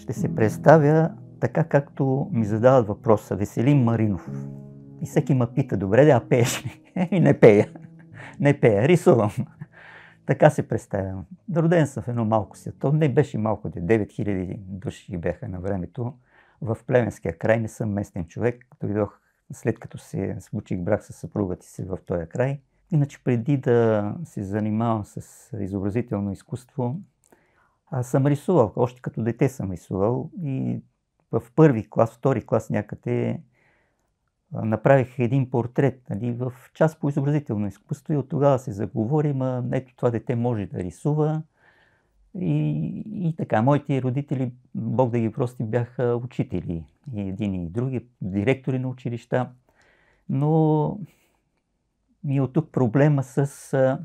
Ще се представя така, както ми задават въпроса. Веселин Маринов. И всеки ме пита, добре, а пееш ли? Не пея. Не пея, рисувам. Така се представям. Роден съм в едно малко село. То не беше малко, 9000 души бяха на времето. В Плевенския край, не съм местен човек. Дойдох след като се случих брак с съпругата си в този край. Иначе преди да се занимавам с изобразително изкуство, аз съм рисувал. Още като дете съм рисувал и в първи клас, втори клас някъде направих един портрет, нали, в част по изобразително изкуство и от тогава се заговори, ето това дете може да рисува. И така, моите родители, Бог да ги прости, бяха учители. И един и други, директори на училища. Но ми от тук проблема с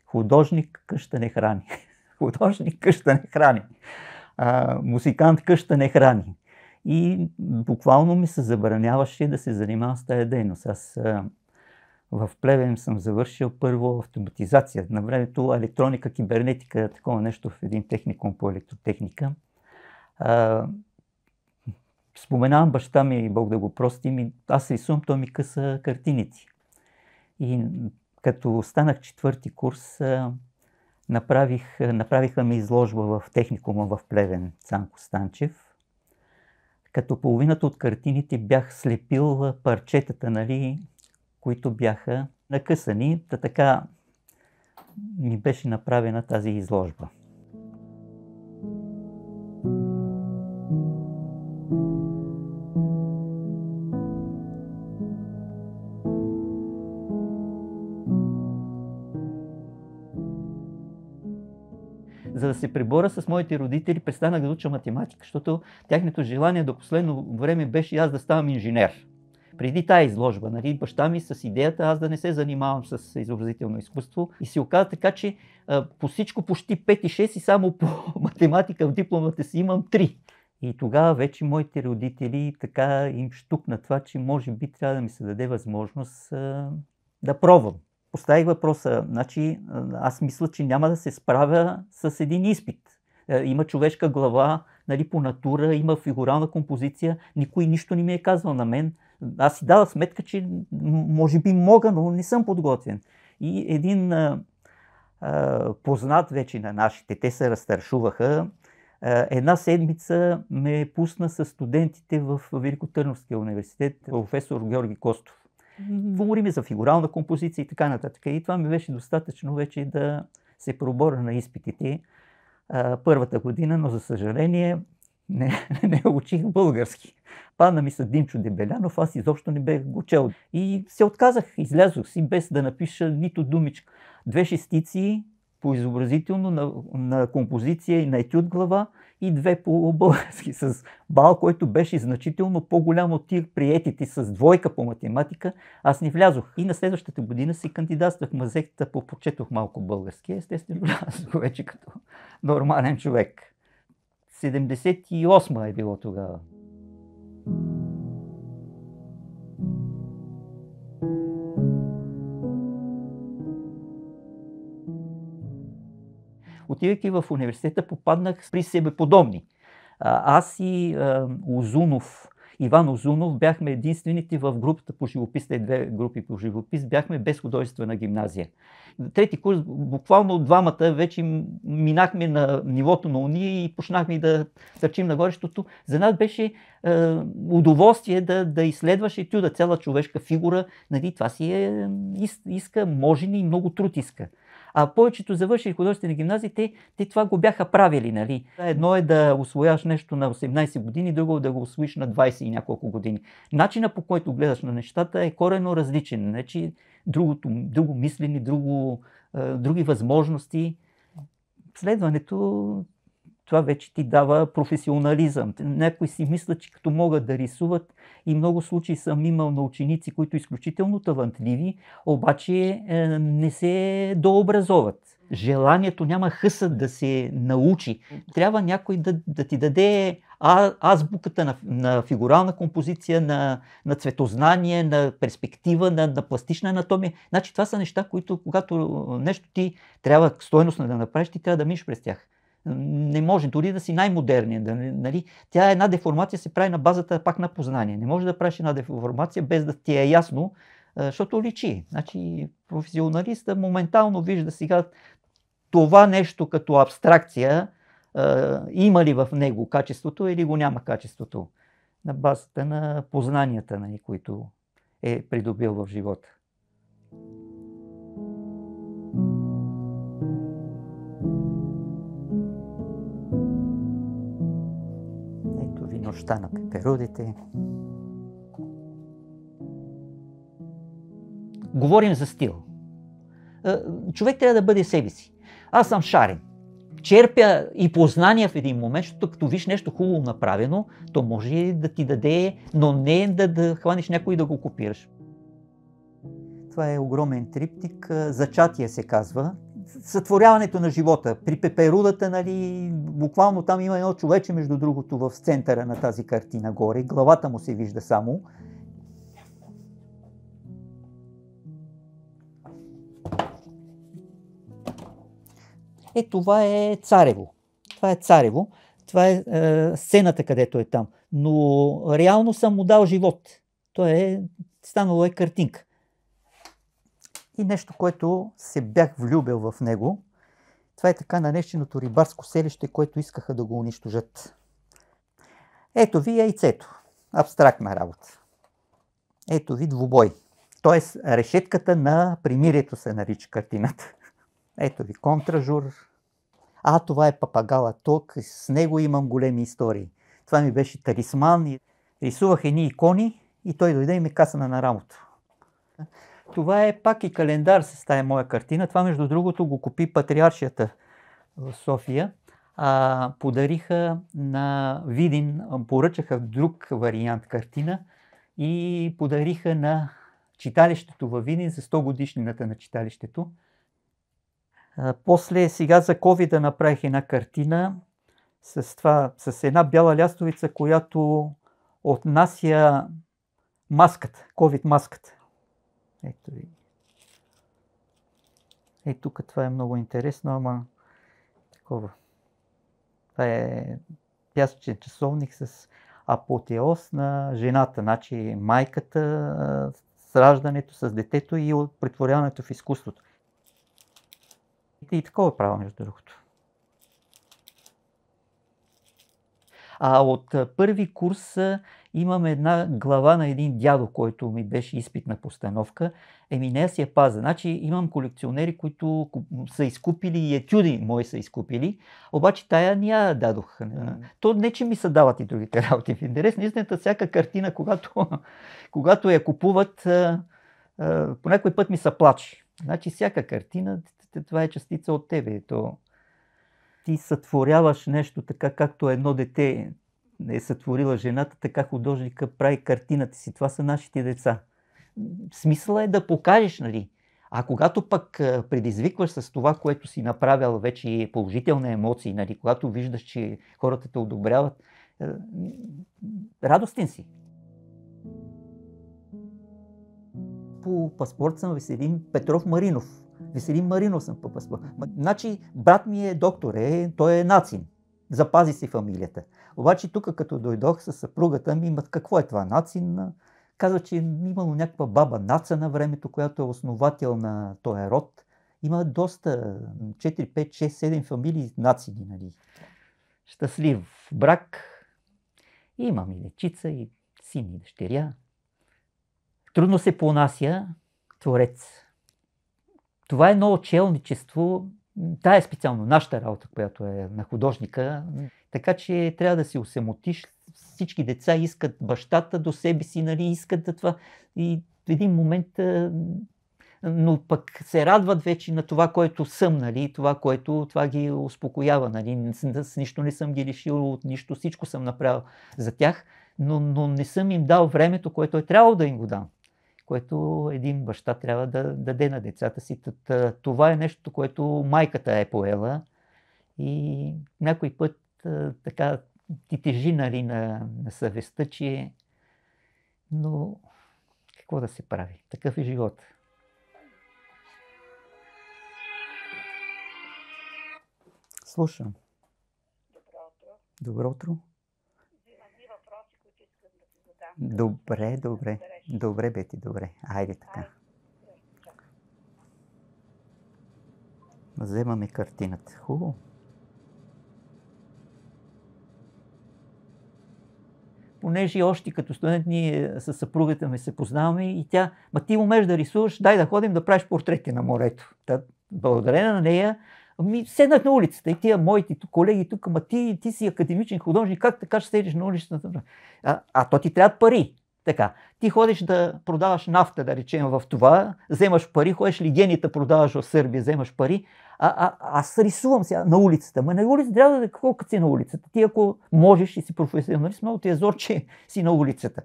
художник къща не храни. Художник къща не храни. Музикант къща не храни. И буквално ми се забраняваше да се занимавам с тази дейност. Аз в Плевен съм завършил първо автоматизация. На времето електроника, кибернетика, такова нещо в един техникум по електротехника. Споменавам баща ми, Бог да го прости, аз рисувам, той ми къса картиници. И като станах четвърти курс, направиха ми изложба в техникума в Плевен, Цанко Станчев. Като половината от картините бях слепил парчетата, нали, които бяха накъсани. Така ми беше направена тази изложба. За да се преборя с моите родители, престанах да уча математика, защото тяхното желание до последно време беше аз да ставам инженер. Преди тая изложба, нали, баща ми с идеята аз да не се занимавам с изобразително изкуство и се оказа така, че по всичко почти 5 и 6 и само по математика в дипломата си имам 3. И тогава вече моите родители така им щукна това, че може би трябва да ми се даде възможност да пробвам. Поставих въпроса, значи аз мисля, че няма да се справя с един изпит. Има човешка глава, нали, по натура, има фигурална композиция, никой нищо не ми е казвал на мен. Аз си дадах сметка, че може би мога, но не съм подготвен. И един познат вече на нашите, те се разтършуваха, една седмица ме пусна с студентите в Великотърновския университет, професор Георги Костов. Говорим за фигурална композиция и така нататък. И това ми беше достатъчно вече да се проборя на изпитите първата година, но за съжаление не учих български. Падна ми с Димчо Дебелянов, аз изобщо не бях го чел. И се отказах, излязох си без да напиша нито думичка. 2 шестици по изобразително на композиция и на етюд глава и 2 по български с бал, който беше значително по-голям от тия приетите с 2 по математика. Аз не влязох. И на следващата година си кандидатствах мазеката, прочетох малко български. Естествено, влязох вече като нормален човек. 78 е било тогава. Отивайки в университета, попаднах при себеподобни. Аз и Иван Озунов бяхме единствените в групата по живопис, 2 групи по живопис, бяхме без художествена гимназия. Трети курс, буквално двамата вече минахме на нивото на уния и почнахме да търчим нагоре, защото за нас беше удоволствие да изследваш етюда, цяла човешка фигура. Нали, това си иска, може и много труд иска. А повечето завършили художествени гимназии, те това го бяха правили. Нали? Едно е да усвояваш нещо на 18 години, друго да го усвоиш на 20 и няколко години. Начинът, по който гледаш на нещата, е коренно различен. Значи, друго мислене, други възможности. Следването, това вече ти дава професионализъм. Някои си мислят, че като могат да рисуват, и много случаи съм имал на ученици, които изключително талантливи, обаче не се дообразоват. Желанието няма хъсът да се научи. Трябва някой да ти даде азбуката на фигурална композиция, на цветознание, на перспектива, на пластична анатомия. Значи това са неща, които когато нещо ти трябва стойностно да направиш, ти трябва да минеш през тях. Не може дори да си най-модерният. Нали? Тя една деформация се прави на базата пак на познание. Не може да правиш една деформация без да ти е ясно, защото личи. Значи професионалистът моментално вижда сега това нещо като абстракция, има ли в него качеството или го няма качеството, на базата на познанията, нали, които е придобил в живота. Ето ви нощта на пеперудите. Говорим за стил. Човек трябва да бъде себе си. Аз съм шарен. Черпя и познания в един момент, защото като виж нещо хубаво направено, то може да ти даде, но не да хванеш някой и да го копираш. Това е огромен триптик, зачатие се казва. Сътворяването на живота. При пеперудата, нали, буквално там има едно човече, между другото, в центъра на тази картина горе. Главата му се вижда само. Това е Царево. Това е Царево. Това е сцената, където е там. Но реално съм му дал живот. То е станало картинка. И нещо, което се бях влюбил в него, това е така нареченото рибарско селище, което искаха да го унищожат. Ето ви яйцето. Абстрактна работа. Ето ви двубой. Тоест решетката на примирието се нарича картината. Ето ви контражур. Това е папагала тук, с него имам големи истории. Това ми беше талисман. Рисувах едни икони и той дойде и ме касна на рамото. Това е пак и календар с тая моя картина. Това, между другото, го купи патриаршията в София. Подариха на Видин, поръчаха друг вариант картина и подариха на читалището във Видин за 100 годишнината на читалището. После сега за COVID направих една картина с една бяла лястовица, която отнася маската, COVID маската. Ето ви. Тук това е много интересно, ама такова. Това е пясъчен часовник с апотеоз на жената, значи майката с раждането, с детето и от претворяването в изкуството. И такова право, между другото. От първи курс имам една глава на един дядо, който ми беше изпитна постановка. Нея си я пазя. Значи имам колекционери, които са изкупили и етюди мои са изкупили, обаче тая не я дадох. То не, че ми се дават и другите работи. В интерес на истината, всяка картина, когато я купуват, по някой път ми се плаче. Значи всяка картина, това е частица от тебе. Ти сътворяваш нещо така, както едно дете е сътворила жената, така художника прави картината си. Това са нашите деца. Смисълът е да покажеш, нали? Когато пък предизвикваш с това, което си направил вече положителни емоции, нали? Когато виждаш, че хората те одобряват, радостен си. По паспорт съм Веселин Петров Маринов. Веселин Маринов съм по паспорт. Значи брат ми е доктор, той е нацин. Запази си фамилията. Обаче тук като дойдох с съпругата ми, какво е това нацин? Казва, че имало някаква баба Наца на времето, която е основател на този род. Има доста, 4, 5, 6, 7 фамилии нацини. Нали. Щастлив брак. Имам и дечица, и син, и дъщеря. Трудно се понася творец. Това е едно отчелничество. Тая е специално нашата работа, която е на художника. Така че трябва да се усамотиш. Всички деца искат бащата до себе си, нали, искат да това. И в един момент, но пък се радват вече на това, което съм, нали, това ги успокоява. Нали. С нищо не съм ги лишил от нищо, всичко съм направил за тях, но не съм им дал времето, което е трябвало да им го дам. Което един баща трябва да даде на децата си. Това е нещо, което майката е поела и някой път така ти тежи, нали, на съвестта, че но какво да се прави? Такъв е живот. Слушам. Добро утро. Имам и въпроси, които искам да ти задам. Добре, добре. Добре, Бети, добре. Айде така. Вземаме картината. Хубаво. Понеже още като студент ние с съпругата ми се познаваме и тя, ти умееш да рисуваш, дай да ходим да правиш портрети на морето. Благодарение на нея, седнах на улицата и тия моите колеги тук, ти си академичен художник, как така ще седиш на улицата? То ти трябват пари. Така, ти ходиш да продаваш нафта, да речем в това, вземаш пари, ходиш лигените продаваш в Сърбия, вземаш пари, аз рисувам сега на улицата. На улицата трябва да колко си на улицата. Ти ако можеш и си професионалист, много ти е зор, че си на улицата.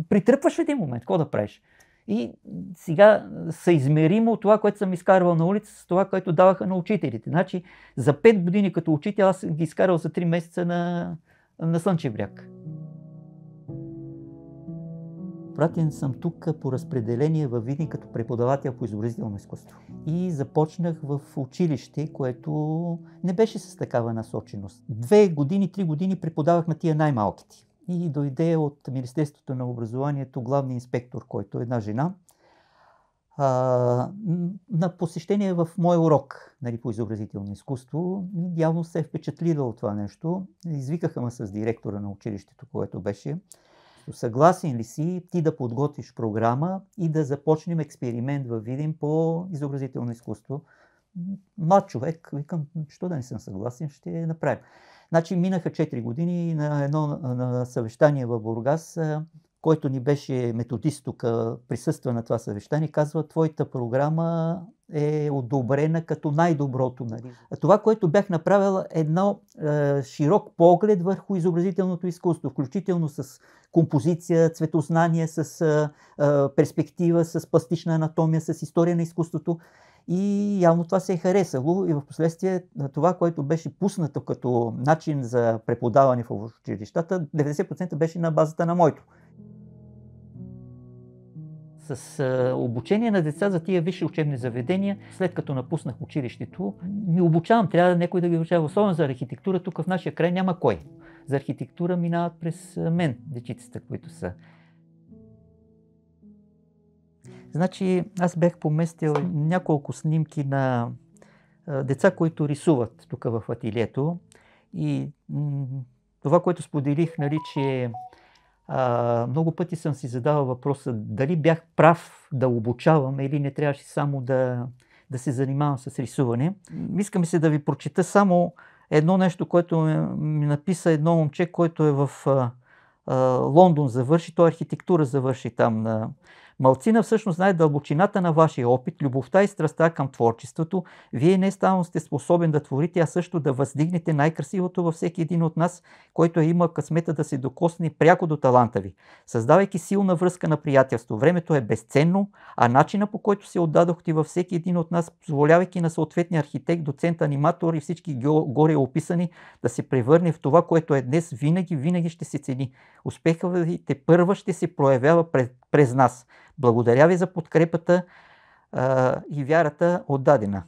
Притръпваш в един момент, какво да правиш? И сега съизмеримо това, което съм изкарвал на улица с това, което даваха на учителите. Значи за 5 години като учител аз ги изкарвал за 3 месеца на Слънчев бряг. Пратен съм тук по разпределение във Видин като преподавател по изобразително изкуство. И започнах в училище, което не беше с такава насоченост. 2 години, 3 години преподавах на тия най-малките. И дойде от Министерството на образованието главния инспектор, който е една жена, на посещение в мой урок по изобразително изкуство. И явно се е впечатлила от това нещо. Извикаха ме с директора на училището, което беше. Съгласен ли си ти да подготвиш програма и да започнем експеримент във Видин по изобразително изкуство? Млад човек, викам, що да не съм съгласен, ще направим. Значи минаха 4 години на едно съвещание в Бургас, който ни беше методист тук, присъства на това съвещание, казва, твоята програма е одобрена като най-доброто. Това, което бях направил, едно широк поглед върху изобразителното изкуство, включително с композиция, цветознание, с перспектива, с пластична анатомия, с история на изкуството. И явно това се е харесало и в последствие това, което беше пуснато като начин за преподаване в училищата, 90% беше на базата на моето. С обучение на деца за тия висши учебни заведения, след като напуснах училището, ми обучавам, трябва някой да ги обучава, особено за архитектура, тук в нашия край няма кой. За архитектура минават през мен дечицата, които са. Значи аз бях поместил няколко снимки на деца, които рисуват тук в ателието и това, което споделих, че много пъти съм си задавал въпроса дали бях прав да обучавам или не трябваше само да се занимавам с рисуване. Искам се да ви прочита само едно нещо, което ми написа едно момче, който е в Лондон завърши, той архитектура завърши там на Малцина всъщност знае дълбочината на вашия опит, любовта и страстта към творчеството. Вие не само сте способен да творите, а също да въздигнете най-красивото във всеки един от нас, който има късмета да се докосне пряко до таланта ви. Създавайки силна връзка на приятелство, времето е безценно, а начина по който се отдадохте във всеки един от нас, позволявайки на съответния архитект, доцент, аниматор и всички горе описани да се превърне в това, което е днес, винаги ще се цени. Успехът ви тепърва ще се проявява през нас. Благодаря ви за подкрепата и вярата отдадена.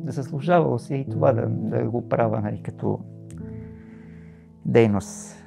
Заслужавало се и това да го правя като дейност.